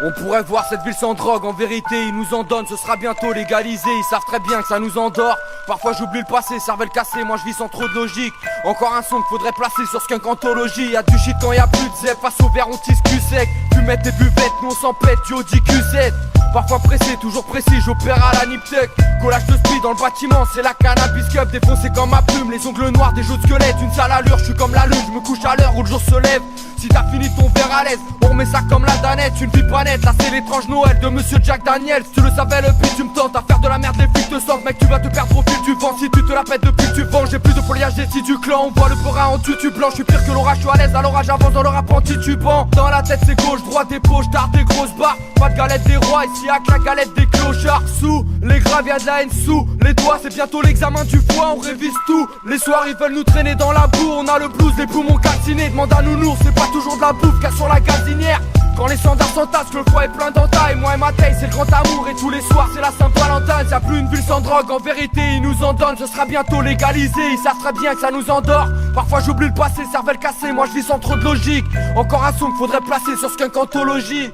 On pourrait voir cette ville sans drogue, en vérité ils nous en donnent, ce sera bientôt légalisé. Ils savent très bien que ça nous endort. Parfois j'oublie le passé, cervelle cassée, moi je vis sans trop de logique. Encore un son qu'il faudrait placer sur Skunk Anthology. Y'a du shit quand y'a plus de zep, face au verre on tisse cul sec. Fumette et buvettes, nous on s'en pète, du Audi Q7. Parfois pressé, toujours précis, j'opère à la Niptech. Collage de speed dans le bâtiment, c'est la cannabis cup. Défoncé comme ma plume, les ongles noirs, des jeux de squelette. Une sale allure, je suis comme la lune, je me couche à l'heure où le jour se lève. Si t'as fini ton verre à l'aise, on remet ça comme la danette. Une vie pas nette, là c'est l'étrange Noël de Monsieur Jack Daniels. Si tu le savais le pire, tu me tentes à faire de la merde, les flics te sentent. Mec tu vas te perdre au fil du vent, si tu te la pètes depuis que tu vends. J'ai plus de foliage des si du clan, on voit le perin en tutu blanc. Je suis pire que l'orage, je suis à l'aise, à l'orage avance dans le rap en titubant. Dans la tête c'est gauche, droite des poches, tard des grosses barres. Pas de galette des rois, ici à la galette des clochards. Sous les graves y'a de la haine sous les doigts, c'est bientôt l'examen du foie, on révise tout. Les soirs ils veulent nous traîner dans la boue, on a le blues, les poumons calcinés. Demande à nounours, c'est pas toujours de la bouffe qu'à sur la gazinière. Quand les standards s'entassent, que le foie est plein d'entailles. Moi et ma taille c'est le grand amour et tous les soirs c'est la Saint-Valentin. Y'a plus une ville sans drogue, en vérité ils nous en donnent. Ce sera bientôt légalisé, ils savent très bien que ça nous endort. Parfois j'oublie le passé, cervelle cassée, moi je vis sans trop de logique. Encore un son qu'il faudrait placer sur Skunk Anthology.